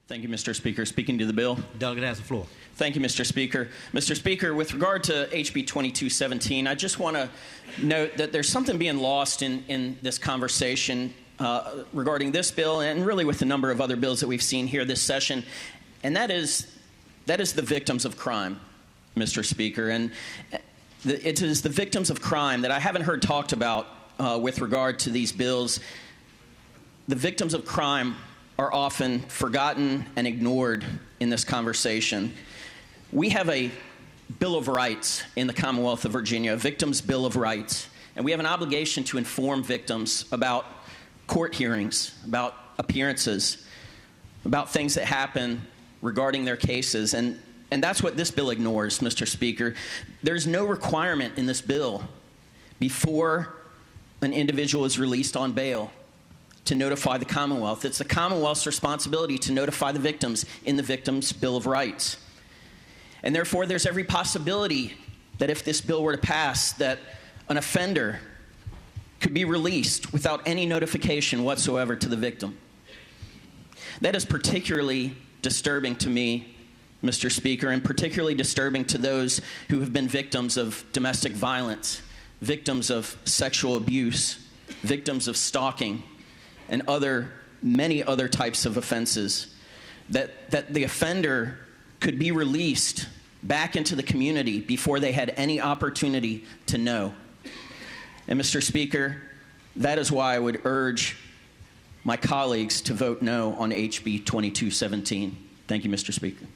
Thank you, Mr. Speaker. Speaking to the bill. Delegate has the floor. Thank you, Mr. Speaker. Mr. Speaker, with regard to HB 2217, I just want to note that there's something being lost in this conversation regarding this bill and really with a number of other bills that we've seen here this session, and that is the victims of crime, Mr. Speaker. And it is the victims of crime that I haven't heard talked about with regard to these bills. The victims of crime are often forgotten and ignored in this conversation. We have a Bill of Rights in the Commonwealth of Virginia, a Victims' Bill of Rights, and we have an obligation to inform victims about court hearings, about appearances, about things that happen regarding their cases, and that's what this bill ignores, Mr. Speaker. There's no requirement in this bill before an individual is released on bail to notify the Commonwealth. It's the Commonwealth's responsibility to notify the victims in the Victims' Bill of Rights. And therefore, there's every possibility that if this bill were to pass, that an offender could be released without any notification whatsoever to the victim. That is particularly disturbing to me, Mr. Speaker, and particularly disturbing to those who have been victims of domestic violence, victims of sexual abuse, victims of stalking, and many other types of offenses, that the offender could be released back into the community before they had any opportunity to know. And Mr. Speaker, that is why I would urge my colleagues to vote no on HB 2217. Thank you, Mr. Speaker.